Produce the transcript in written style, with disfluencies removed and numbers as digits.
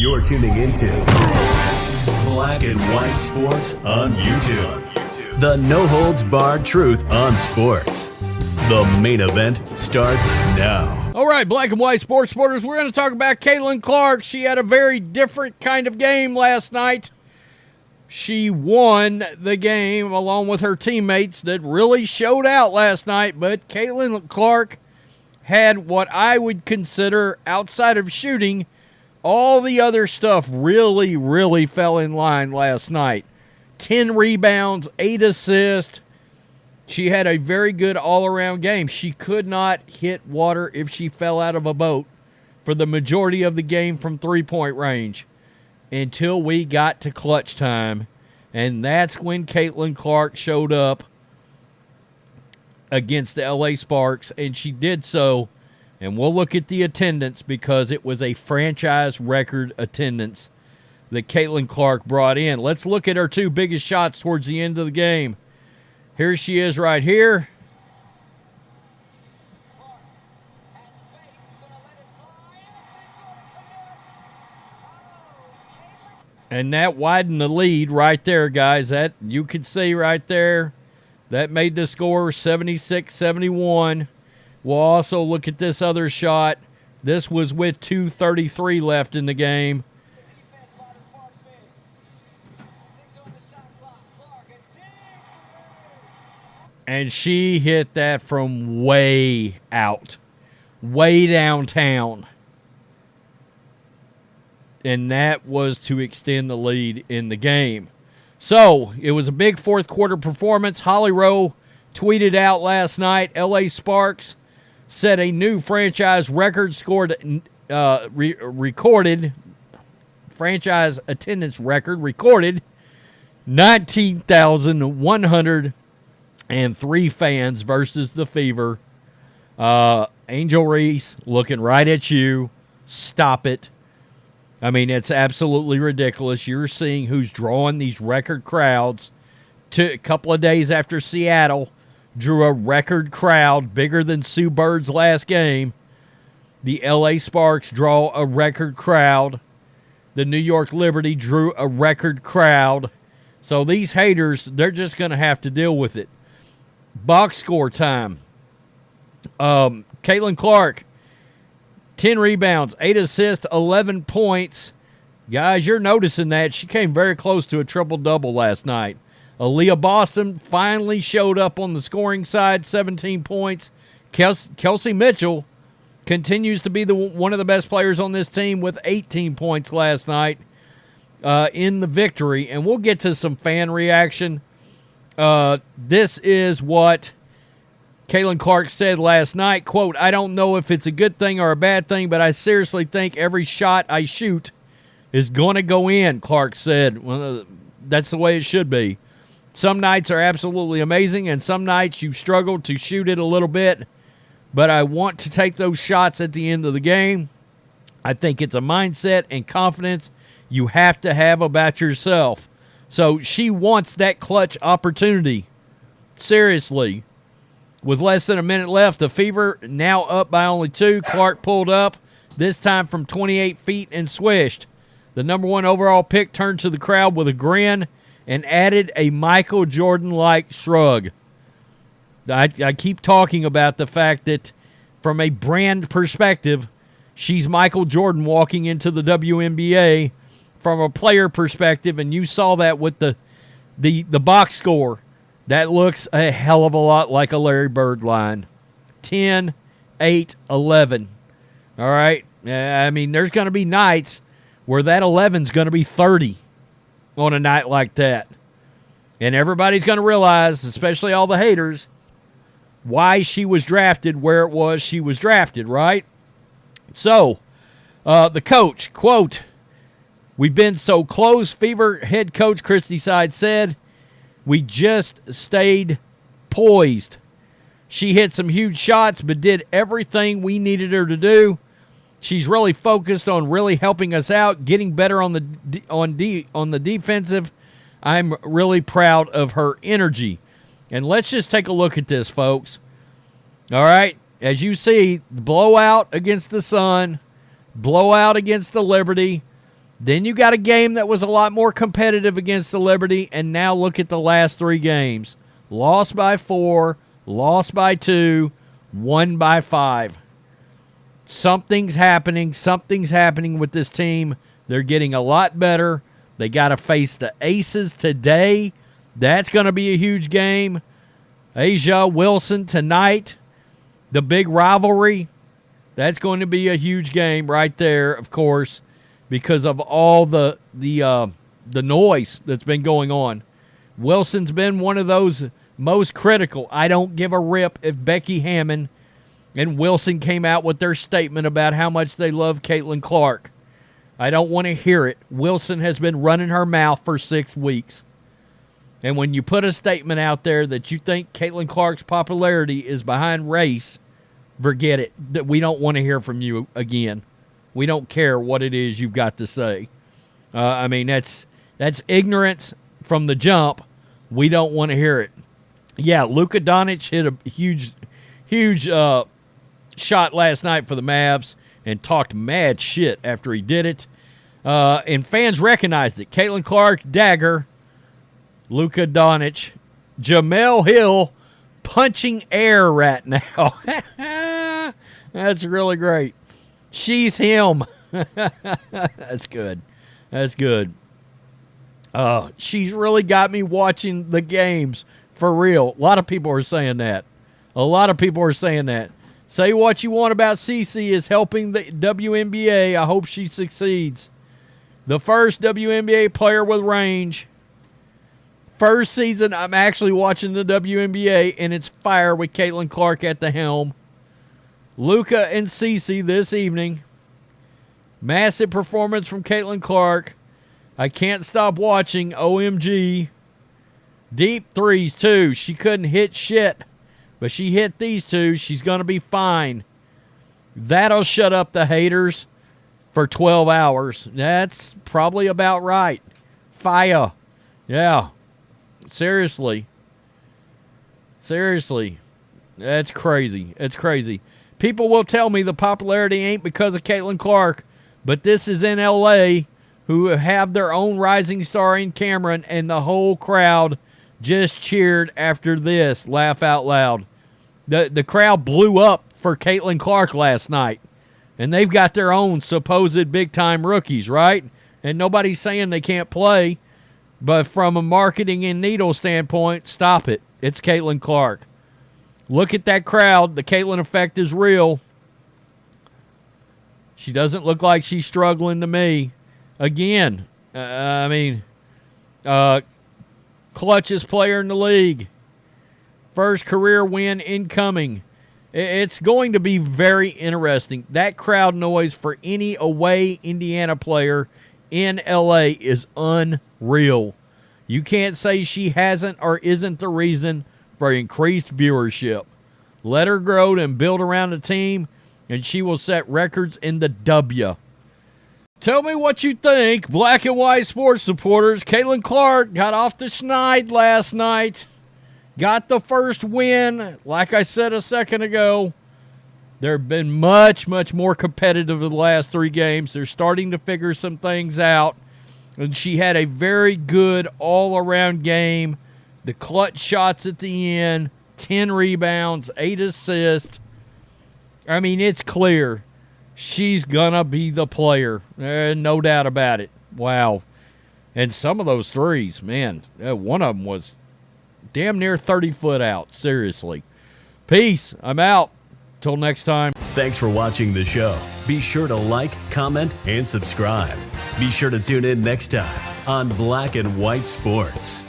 You're tuning into Black and White Sports on YouTube. The no-holds-barred truth on sports. The main event starts now. All right, Black and White Sports supporters, we're going to talk about Caitlin Clark. She had a very different kind of game last night. She won the game along with her teammates that really showed out last night, but Caitlin Clark had what I would consider, outside of shooting, all the other stuff really fell in line last night. 10 rebounds, 8 assists. She had a very good all-around game. She could not hit water if she fell out of a boat for the majority of the game from three-point range until we got to clutch time. And that's when Caitlin Clark showed up against the LA Sparks, and she did so. And we'll look at the attendance because it was a franchise record attendance that Caitlin Clark brought in. Let's look at her two biggest shots towards the end of the game. Here she is right here. And that widened the lead right there, guys. That you could see right there. That made the score 76-71. We'll also look at this other shot. This was with 2:33 left in the game. And she hit that from way out, way downtown. And that was to extend the lead in the game. So, it was a big fourth quarter performance. Holly Rowe tweeted out last night, LA Sparks set a new franchise record, recorded franchise attendance record, recorded 19,103 fans versus the Fever. Angel Reese looking right at you. Stop it. I mean, it's absolutely ridiculous. You're seeing who's drawing these record crowds. A couple of days after Seattle drew a record crowd bigger than Sue Bird's last game, the LA Sparks draw a record crowd. The New York Liberty drew a record crowd. So these haters, they're just going to have to deal with it. Box score time. Caitlin Clark, 10 rebounds, 8 assists, 11 points. Guys, you're noticing that. She came very close to a triple-double last night. Aaliyah Boston finally showed up on the scoring side, 17 points. Kelsey Mitchell continues to be one of the best players on this team with 18 points last night in the victory. And we'll get to some fan reaction. This is what Caitlin Clark said last night, quote, "I don't know if it's a good thing or a bad thing, but I seriously think every shot I shoot is going to go in," Clark said. Well, that's the way it should be. Some nights are absolutely amazing, and some nights you struggle to shoot it a little bit, but I want to take those shots at the end of the game. I think it's a mindset and confidence you have to have about yourself. So she wants that clutch opportunity. Seriously. With less than a minute left, the Fever now up by only 2. Clark pulled up, this time from 28 feet and swished. The number 1 overall pick turned to the crowd with a grin and added a Michael Jordan-like shrug. I keep talking about the fact that from a brand perspective, she's Michael Jordan walking into the WNBA. From a player perspective, and you saw that with the box score, that looks a hell of a lot like a Larry Bird line. 10, 8, 11. All right? I mean, there's going to be nights where that 11's going to be 30 on a night like that. And everybody's going to realize, especially all the haters, why she was drafted where it was she was drafted, right? So, the coach, quote, "We've been so close," Fever head coach Christy Side said. "We just stayed poised. She hit some huge shots, but did everything we needed her to do. She's really focused on really helping us out, getting better on the defensive. I'm really proud of her energy." And let's just take a look at this, folks. All right, as you see, the blowout against the Sun, blowout against the Liberty. Then you got a game that was a lot more competitive against the Liberty, and now look at the last 3 games. Lost by 4, lost by 2, won by 5. Something's happening. Something's happening with this team. They're getting a lot better. They got to face the Aces today. That's going to be a huge game. Asia Wilson tonight. The big rivalry. That's going to be a huge game right there, of course, because of all the noise that's been going on. Wilson's been one of those most critical. I don't give a rip if Becky Hammond and Wilson came out with their statement about how much they love Caitlin Clark. I don't want to hear it. Wilson has been running her mouth for 6 weeks. And when you put a statement out there that you think Caitlin Clark's popularity is behind race, forget it. We don't want to hear from you again. We don't care what it is you've got to say. I mean, that's ignorance from the jump. We don't want to hear it. Yeah, Luka Doncic hit a huge shot last night for the Mavs and talked mad shit after he did it. And fans recognized it. Caitlin Clark, dagger. Luka Doncic. Jamel Hill punching air right now. That's really great. She's him. That's good. That's good. She's really got me watching the games for real. A lot of people are saying that. Say what you want about Cece is helping the WNBA. I hope she succeeds. The first WNBA player with range. First season I'm actually watching the WNBA, and it's fire with Caitlin Clark at the helm. Luka and Cece this evening. Massive performance from Caitlin Clark. I can't stop watching. OMG. Deep threes, too. She couldn't hit shit, but she hit these 2. She's going to be fine. That'll shut up the haters for 12 hours. That's probably about right. Fire. Yeah. Seriously. That's crazy. It's crazy. People will tell me the popularity ain't because of Caitlin Clark, but this is in L.A., who have their own rising star in Cameron, and the whole crowd just cheered after this. Laugh out loud. The crowd blew up for Caitlin Clark last night, and they've got their own supposed big-time rookies, right? And nobody's saying they can't play, but from a marketing and needle standpoint, stop it. It's Caitlin Clark. Look at that crowd. The Caitlin effect is real. She doesn't look like she's struggling to me. Again, clutchest player in the league. First career win incoming. It's going to be very interesting. That crowd noise for any away Indiana player in L.A. is unreal. You can't say she hasn't or isn't the reason for increased viewership. Let her grow and build around a team, and she will set records in the W. Tell me what you think, black and white sports supporters. Caitlin Clark got off the schneid last night. Got the first win. Like I said a second ago, they've been much, much more competitive in the last 3 games. They're starting to figure some things out. And she had a very good all-around game. The clutch shots at the end, 10 rebounds, 8 assists. I mean, it's clear she's going to be the player. No doubt about it. Wow. And some of those threes, man, one of them was damn near 30 foot out. Seriously. Peace. I'm out. Till next time. Thanks for watching the show. Be sure to like, comment, and subscribe. Be sure to tune in next time on Black and White Sports.